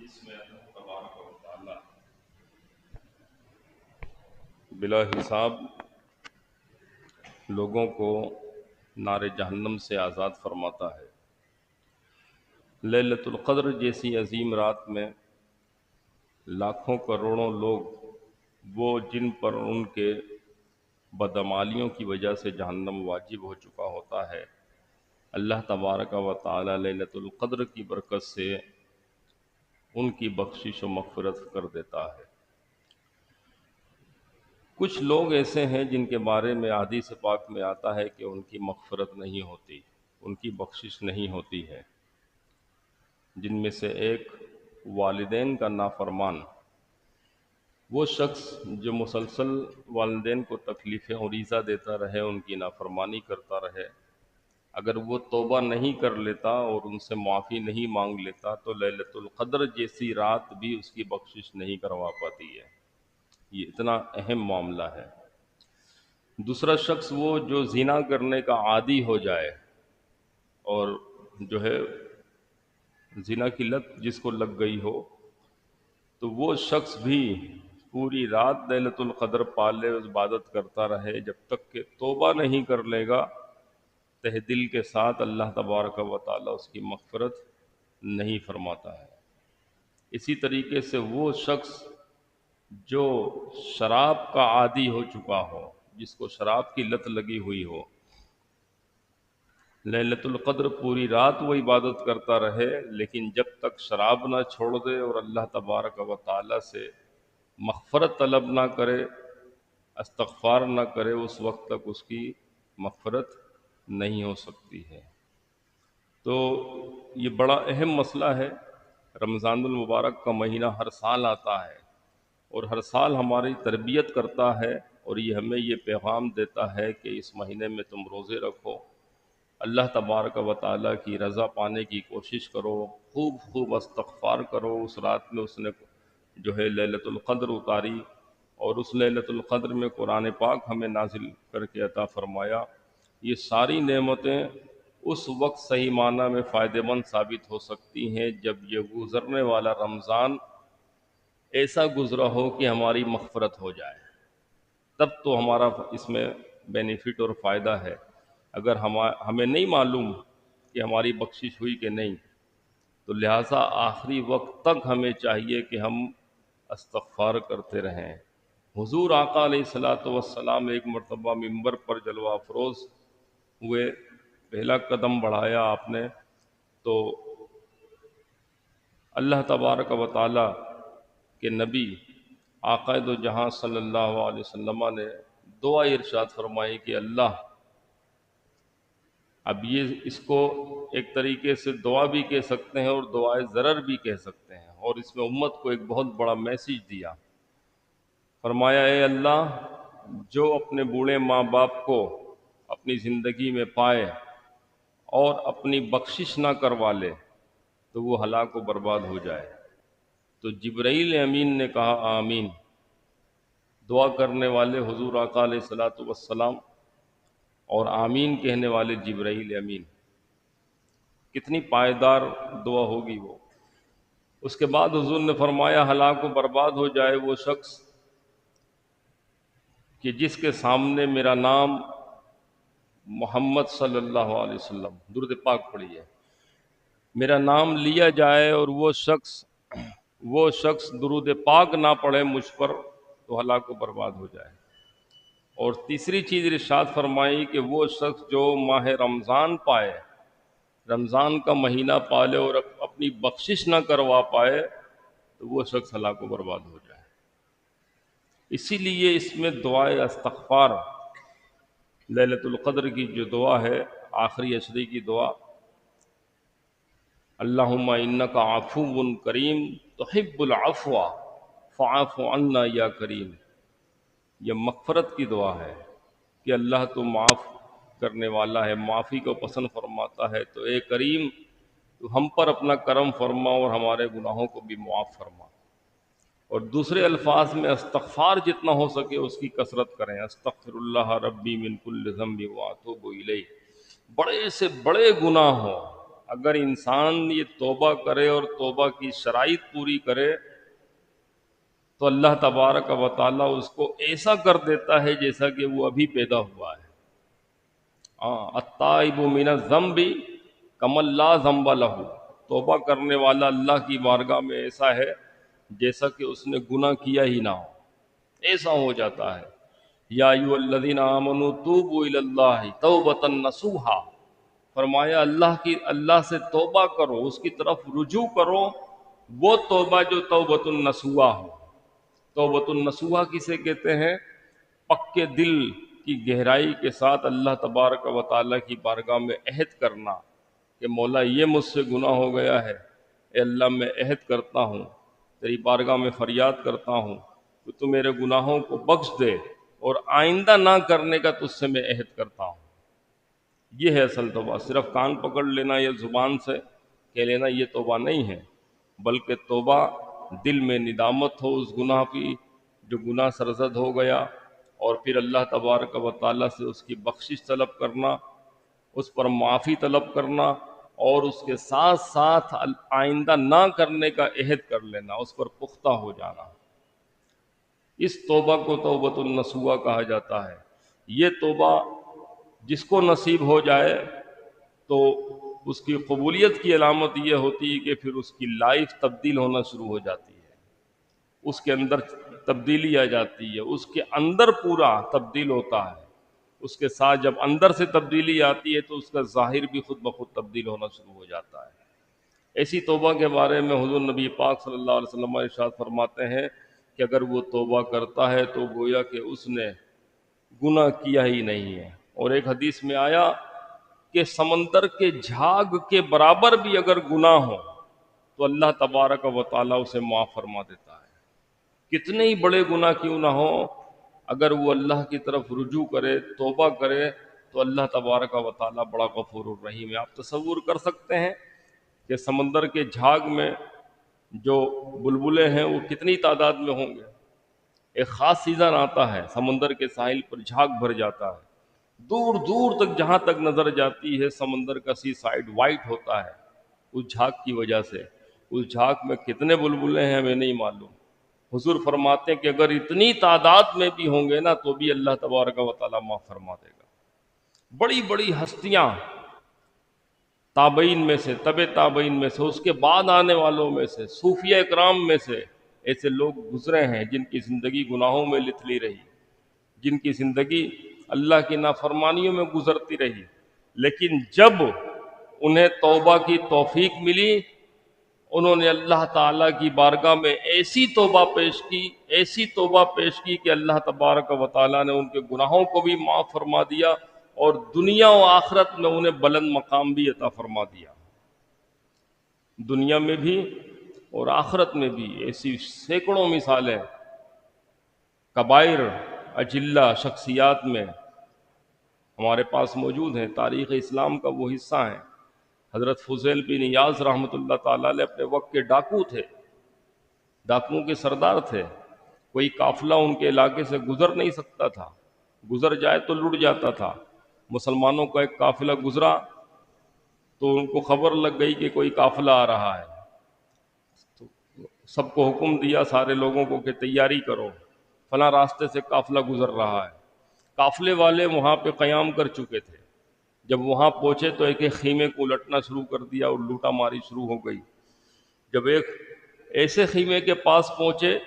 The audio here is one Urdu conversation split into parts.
جس میں اللہ تبارک و تعالی بلا حساب لوگوں کو نار جہنم سے آزاد فرماتا ہے۔ لیلۃ القدر جیسی عظیم رات میں لاکھوں کروڑوں لوگ وہ جن پر ان کے بدعمالیوں کی وجہ سے جہنم واجب ہو چکا ہوتا ہے، اللہ تبارک و تعالی لیلۃ القدر کی برکت سے ان کی بخشش و مغفرت کر دیتا ہے۔ کچھ لوگ ایسے ہیں جن کے بارے میں حدیث پاک میں آتا ہے کہ ان کی مغفرت نہیں ہوتی، ان کی بخشش نہیں ہوتی ہے، جن میں سے ایک والدین کا نافرمان، وہ شخص جو مسلسل والدین کو تکلیفیں اور ایذا دیتا رہے، ان کی نافرمانی کرتا رہے، اگر وہ توبہ نہیں کر لیتا اور ان سے معافی نہیں مانگ لیتا تو لیلۃ القدر جیسی رات بھی اس کی بخشش نہیں کروا پاتی ہے۔ یہ اتنا اہم معاملہ ہے۔ دوسرا شخص وہ جو زنا کرنے کا عادی ہو جائے اور جو ہے زنا کی لت جس کو لگ گئی ہو، تو وہ شخص بھی پوری رات لیلۃ القدر پالے عبادت کرتا رہے، جب تک کہ توبہ نہیں کر لے گا تہ دل کے ساتھ اللہ تبارک و تعالی اس کی مغفرت نہیں فرماتا ہے۔ اسی طریقے سے وہ شخص جو شراب کا عادی ہو چکا ہو، جس کو شراب کی لت لگی ہوئی ہو، لیلۃ القدر پوری رات وہ عبادت کرتا رہے، لیکن جب تک شراب نہ چھوڑ دے اور اللہ تبارک و تعالی سے مغفرت طلب نہ کرے، استغفار نہ کرے، اس وقت تک اس کی مغفرت نہیں ہو سکتی ہے۔ تو یہ بڑا اہم مسئلہ ہے۔ رمضان المبارک کا مہینہ ہر سال آتا ہے اور ہر سال ہماری تربیت کرتا ہے، اور یہ ہمیں یہ پیغام دیتا ہے کہ اس مہینے میں تم روزے رکھو، اللہ تبارک و تعالیٰ کی رضا پانے کی کوشش کرو، خوب خوب استغفار کرو۔ اس رات میں اس نے جو ہے لیلۃ القدر اتاری، اور اس لیلۃ القدر میں قرآن پاک ہمیں نازل کر کے عطا فرمایا۔ یہ ساری نعمتیں اس وقت صحیح معنی میں فائدہ مند ثابت ہو سکتی ہیں جب یہ گزرنے والا رمضان ایسا گزرا ہو کہ ہماری مغفرت ہو جائے، تب تو ہمارا اس میں بینیفٹ اور فائدہ ہے۔ اگر ہمیں نہیں معلوم کہ ہماری بخشش ہوئی کہ نہیں، تو لہٰذا آخری وقت تک ہمیں چاہیے کہ ہم استغفار کرتے رہیں۔ حضور آقا علیہ الصلاۃ والسلام ایک مرتبہ منبر پر جلوہ افروز ہوئے، پہلا قدم بڑھایا آپ نے تو اللہ تبارک و تعالی کے نبی آقا دو جہاں صلی اللہ علیہ وسلم نے دعا ارشاد فرمائی کہ اللہ، اب یہ اس کو ایک طریقے سے دعا بھی کہہ سکتے ہیں اور دعائے ضرر بھی کہہ سکتے ہیں، اور اس میں امت کو ایک بہت بڑا میسیج دیا۔ فرمایا اے اللہ، جو اپنے بوڑھے ماں باپ کو اپنی زندگی میں پائے اور اپنی بخشش نہ کروا لے تو وہ ہلاک و برباد ہو جائے۔ تو جبرائیل امین نے کہا آمین۔ دعا کرنے والے حضور آقا علیہ الصلاۃ والسلام اور آمین کہنے والے جبرائیل امین، کتنی پائیدار دعا ہوگی وہ۔ اس کے بعد حضور نے فرمایا ہلاک و برباد ہو جائے وہ شخص کہ جس کے سامنے میرا نام محمد صلی اللہ علیہ وسلم، درود پاک پڑھیے، میرا نام لیا جائے اور وہ شخص درود پاک نہ پڑھے مجھ پر تو ہلاک و برباد ہو جائے۔ اور تیسری چیز ارشاد فرمائی کہ وہ شخص جو ماہ رمضان پائے، رمضان کا مہینہ پالے اور اپنی بخشش نہ کروا پائے تو وہ شخص ہلاک و برباد ہو جائے۔ اسی لیے اس میں دعائے استغفار، لیلۃ القدر کی جو دعا ہے، آخری عشرے کی دعا، اللہم انک عفو کریم تحب العفو فاعف عنا یا کریم، یہ مغفرت کی دعا ہے کہ اللہ تو معاف کرنے والا ہے، معافی کو پسند فرماتا ہے، تو اے کریم تو ہم پر اپنا کرم فرما اور ہمارے گناہوں کو بھی معاف فرما۔ اور دوسرے الفاظ میں استغفار جتنا ہو سکے اس کی کثرت کریں، استغفر اللہ ربی من کل ذنب واتوب الیہ، بڑے سے بڑے گناہ ہوں اگر انسان یہ توبہ کرے اور توبہ کی شرائط پوری کرے تو اللہ تبارک و تعالیٰ اس کو ایسا کر دیتا ہے جیسا کہ وہ ابھی پیدا ہوا ہے۔ التائب من الذنب کمن لا ذنب لہ، توبہ کرنے والا اللہ کی بارگاہ میں ایسا ہے جیسا کہ اس نے گناہ کیا ہی نہ ہو، ایسا ہو جاتا ہے۔ یا ایھا الذین آمنوا توبوا الی اللہ توبۃ نصوحا، فرمایا اللہ سے توبہ کرو، اس کی طرف رجوع کرو، وہ توبہ جو توبۃ النصوحا ہو۔ توبۃ النصوحا کسے کہتے ہیں؟ پکے دل کی گہرائی کے ساتھ اللہ تبارک و تعالیٰ کی بارگاہ میں عہد کرنا کہ مولا یہ مجھ سے گناہ ہو گیا ہے، اے اللہ میں عہد کرتا ہوں، تیری بارگاہ میں فریاد کرتا ہوں کہ تو میرے گناہوں کو بخش دے اور آئندہ نہ کرنے کا تجھ سے میں عہد کرتا ہوں۔ یہ ہے اصل توبہ۔ صرف کان پکڑ لینا یا زبان سے کہہ لینا یہ توبہ نہیں ہے، بلکہ توبہ دل میں ندامت ہو اس گناہ کی جو گناہ سرزد ہو گیا، اور پھر اللہ تبارک و تعالیٰ سے اس کی بخشش طلب کرنا، اس پر معافی طلب کرنا، اور اس کے ساتھ ساتھ آئندہ نہ کرنے کا عہد کر لینا، اس پر پختہ ہو جانا۔ اس توبہ کو توبۃ النصوحا کہا جاتا ہے۔ یہ توبہ جس کو نصیب ہو جائے تو اس کی قبولیت کی علامت یہ ہوتی ہے کہ پھر اس کی لائف تبدیل ہونا شروع ہو جاتی ہے، اس کے اندر تبدیلی آ جاتی ہے، اس کے اندر پورا تبدیل ہوتا ہے۔ اس کے ساتھ جب اندر سے تبدیلی آتی ہے تو اس کا ظاہر بھی خود بخود تبدیل ہونا شروع ہو جاتا ہے۔ ایسی توبہ کے بارے میں حضور نبی پاک صلی اللہ علیہ وسلم ارشاد فرماتے ہیں کہ اگر وہ توبہ کرتا ہے تو گویا کہ اس نے گناہ کیا ہی نہیں ہے۔ اور ایک حدیث میں آیا کہ سمندر کے جھاگ کے برابر بھی اگر گناہ ہو تو اللہ تبارک و تعالیٰ اسے معاف فرما دیتا ہے۔ کتنے ہی بڑے گناہ کیوں نہ ہو، اگر وہ اللہ کی طرف رجوع کرے، توبہ کرے، تو اللہ تبارک و تعالیٰ بڑا غفور الرحیم ہے۔ آپ تصور کر سکتے ہیں کہ سمندر کے جھاگ میں جو بلبلے ہیں وہ کتنی تعداد میں ہوں گے۔ ایک خاص سیزن آتا ہے، سمندر کے ساحل پر جھاگ بھر جاتا ہے، دور دور تک جہاں تک نظر جاتی ہے سمندر کا سی سائڈ وائٹ ہوتا ہے اس جھاگ کی وجہ سے۔ اس جھاگ میں کتنے بلبلے ہیں ہمیں نہیں معلوم۔ حضور فرماتے ہیں کہ اگر اتنی تعداد میں بھی ہوں گے نا تو بھی اللہ تبارک و تعالیٰ معاف فرما دے گا۔ بڑی بڑی ہستیاں تابعین میں سے، تبع تابعین میں سے، اس کے بعد آنے والوں میں سے، صوفیہ اکرام میں سے ایسے لوگ گزرے ہیں جن کی زندگی گناہوں میں لتھڑی رہی، جن کی زندگی اللہ کی نافرمانیوں میں گزرتی رہی، لیکن جب انہیں توبہ کی توفیق ملی، انہوں نے اللہ تعالیٰ کی بارگاہ میں ایسی توبہ پیش کی کہ اللہ تبارک و تعالیٰ نے ان کے گناہوں کو بھی معاف فرما دیا اور دنیا و آخرت میں انہیں بلند مقام بھی عطا فرما دیا۔ دنیا میں بھی اور آخرت میں بھی ایسی سینکڑوں مثالیں کبائر اجلہ شخصیات میں ہمارے پاس موجود ہیں۔ تاریخ اسلام کا وہ حصہ ہیں۔ حضرت فضیل بن ایاز رحمۃ اللہ تعالیٰ علیہ اپنے وقت کے ڈاکو تھے، ڈاکوؤں کے سردار تھے۔ کوئی قافلہ ان کے علاقے سے گزر نہیں سکتا تھا، گزر جائے تو لٹ جاتا تھا۔ مسلمانوں کا ایک قافلہ گزرا تو ان کو خبر لگ گئی کہ کوئی قافلہ آ رہا ہے، تو سب کو حکم دیا سارے لوگوں کو کہ تیاری کرو، فلاں راستے سے قافلہ گزر رہا ہے۔ قافلے والے وہاں پہ قیام کر چکے تھے۔ جب وہاں پہنچے تو ایک ایک خیمے کو الٹنا شروع کر دیا اور لوٹا ماری شروع ہو گئی۔ جب ایک ایسے خیمے کے پاس پہنچے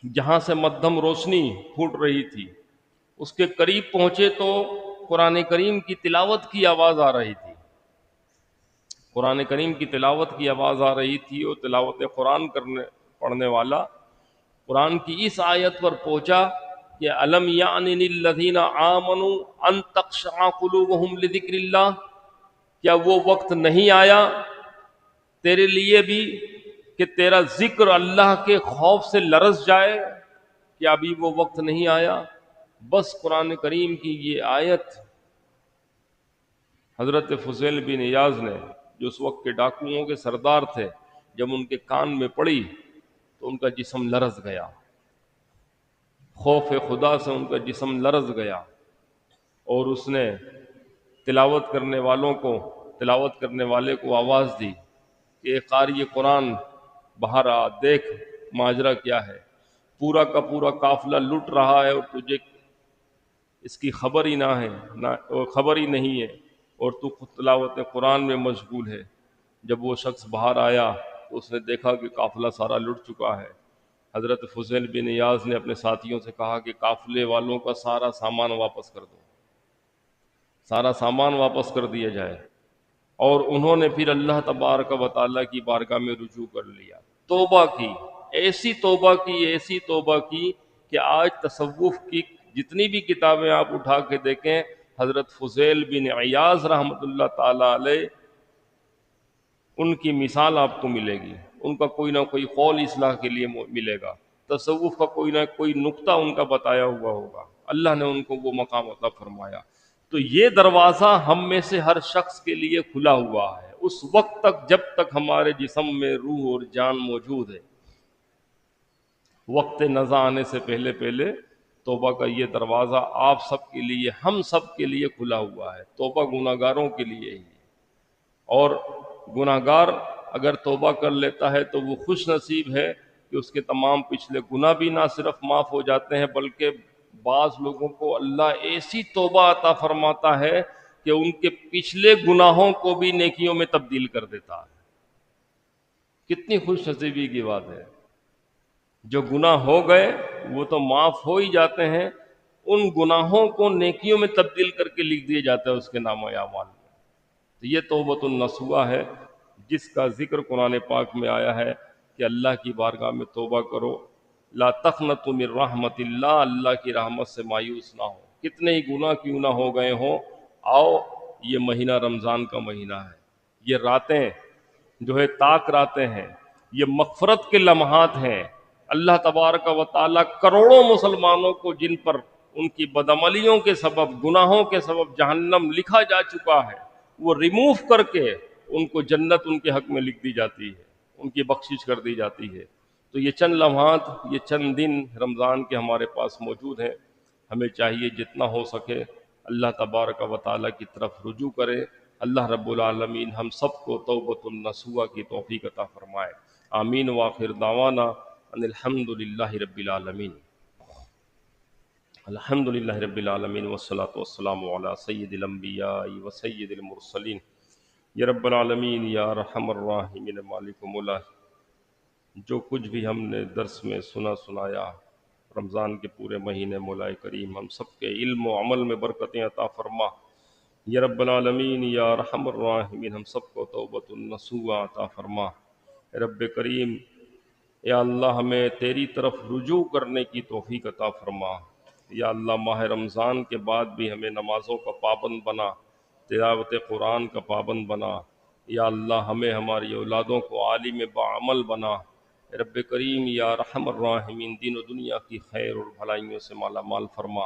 جہاں سے مدھم روشنی پھوٹ رہی تھی، اس کے قریب پہنچے تو قرآن کریم کی تلاوت کی آواز آ رہی تھی۔ قرآن کریم کی تلاوت کی آواز آ رہی تھی اور تلاوت قرآن پڑھنے والا قرآن کی اس آیت پر پہنچا کہ الم یعن للذین آمنوا ان تخشع قلوبہم لذکر اللہ، کیا وہ وقت نہیں آیا تیرے لیے بھی کہ تیرا ذکر اللہ کے خوف سے لرز جائے؟ کیا ابھی وہ وقت نہیں آیا؟ بس قرآن کریم کی یہ آیت حضرت فضیل بن ایاز نے، جو اس وقت کے ڈاکوؤں کے سردار تھے، جب ان کے کان میں پڑی تو ان کا جسم لرز گیا، خوف خدا سے ان کا جسم لرز گیا، اور اس نے تلاوت کرنے والوں کو تلاوت کرنے والے کو آواز دی کہ اے قاری قرآن باہر آ، دیکھ ماجرا کیا ہے، پورا کا پورا قافلہ لٹ رہا ہے اور تجھے اس کی خبر ہی خبر ہی نہیں ہے، اور تو خود تلاوت قرآن میں مشغول ہے۔ جب وہ شخص باہر آیا تو اس نے دیکھا کہ قافلہ سارا لٹ چکا ہے۔ حضرت فضیل بن ایاز نے اپنے ساتھیوں سے کہا کہ قافلے والوں کا سارا سامان واپس کر دو، سارا سامان واپس کر دیا جائے، اور انہوں نے پھر اللہ تبارک و تعالیٰ کی بارگاہ میں رجوع کر لیا، توبہ کی، ایسی توبہ کی، ایسی توبہ کی کہ آج تصوف کی جتنی بھی کتابیں آپ اٹھا کے دیکھیں، حضرت فضیل بن عیاض رحمۃ اللہ تعالی علیہ ان کی مثال آپ کو ملے گی، ان کا کوئی نہ کوئی قول اصلاح کے لیے ملے گا، تصوف کا کوئی نہ کوئی نقطہ ان کا بتایا ہوا ہوگا، اللہ نے ان کو وہ مقام عطا فرمایا۔ تو یہ دروازہ ہم میں سے ہر شخص کے لیے کھلا ہوا ہے اس وقت تک جب تک ہمارے جسم میں روح اور جان موجود ہے۔ وقت نزع آنے سے پہلے پہلے توبہ کا یہ دروازہ آپ سب کے لیے، ہم سب کے لیے کھلا ہوا ہے، توبہ گناہ گاروں کے لیے ہی ہے، اور گناہ گار اگر توبہ کر لیتا ہے تو وہ خوش نصیب ہے کہ اس کے تمام پچھلے گناہ بھی نہ صرف معاف ہو جاتے ہیں، بلکہ بعض لوگوں کو اللہ ایسی توبہ عطا فرماتا ہے کہ ان کے پچھلے گناہوں کو بھی نیکیوں میں تبدیل کر دیتا ہے۔ کتنی خوش نصیبی کی بات ہے، جو گناہ ہو گئے وہ تو معاف ہو ہی جاتے ہیں، ان گناہوں کو نیکیوں میں تبدیل کر کے لکھ دیے جاتے ہیں اس کے نام و اعمال میں۔ تو یہ توبۃ النصوح ہے جس کا ذکر قرآن پاک میں آیا ہے کہ اللہ کی بارگاہ میں توبہ کرو، لا تقنطوا من رحمت اللہ، اللہ کی رحمت سے مایوس نہ ہو، کتنے ہی گناہ کیوں نہ ہو گئے ہوں، آؤ یہ مہینہ رمضان کا مہینہ ہے، یہ راتیں جو ہے طاق راتیں ہیں، یہ مغفرت کے لمحات ہیں، اللہ تبارک و تعالیٰ کروڑوں مسلمانوں کو جن پر ان کی بدعملیوں کے سبب، گناہوں کے سبب جہنم لکھا جا چکا ہے، وہ ریموو کر کے ان کو جنت ان کے حق میں لکھ دی جاتی ہے، ان کی بخشش کر دی جاتی ہے۔ تو یہ چند لمحات، یہ چند دن رمضان کے ہمارے پاس موجود ہیں، ہمیں چاہیے جتنا ہو سکے اللہ تبارک و تعالیٰ کی طرف رجوع کرے۔ اللہ رب العالمین ہم سب کو توبۃ النصوح کی توفیق عطا فرمائے، آمین۔ وآخر دعوانا ان الحمد للہ رب العالمین، الحمد للہ رب العالمین، والصلاة والسلام علی سید الانبیاء و سید المرسلین۔ یا رب العالمین، یا ارحم الراحمین، مالک مولا، جو کچھ بھی ہم نے درس میں سنایا رمضان کے پورے مہینے، مولا کریم ہم سب کے علم و عمل میں برکتیں عطا فرما۔ یا رب العالمین، یا ارحم الراحمین، ہم سب کو توبۃ النصوح عطا فرما۔ رب کریم، یا اللہ ہمیں تیری طرف رجوع کرنے کی توفیق عطا فرما۔ یا اللہ ماہ رمضان کے بعد بھی ہمیں نمازوں کا پابند بنا، تلاوت قرآن کا پابند بنا۔ یا اللہ ہمیں ہماری اولادوں کو عالم بعمل بنا۔ رب کریم، یا ارحم الراحمین، دین و دنیا کی خیر اور بھلائیوں سے مالا مال فرما۔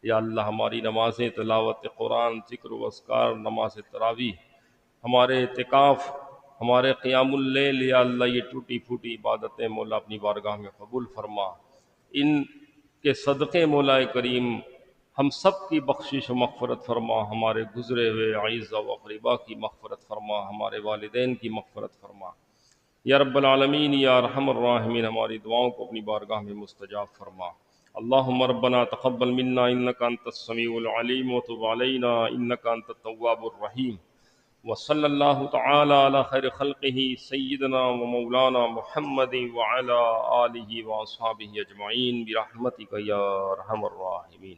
یا اللہ ہماری نمازیں، تلاوت قرآن، ذکر و اذکار، نماز تراویح، ہمارے اعتکاف، ہمارے قیام اللیل، یا اللہ یہ ٹوٹی پھوٹی عبادتیں مولا اپنی بارگاہ میں قبول فرما۔ ان کے صدقے مولا کریم ہم سب کی بخشش و مغفرت فرما، ہمارے گزرے ہوئے اعزاء و اقرباء کی مغفرت فرما، ہمارے والدین کی مغفرت فرما۔ یا رب العالمین، یا ارحم الراحمین، ہماری دعاؤں کو اپنی بارگاہ میں مستجاب فرما۔ اللہم ربنا تقبل منا انک انت السمیع العلیم وتب علینا انک انت التواب الرحیم، وصلی اللہ تعالی علی خیر خلقہ سیدنا و مولانا محمد وعلی آلہ واصحابہ اجمعین برحمتک یا ارحم الراحمین۔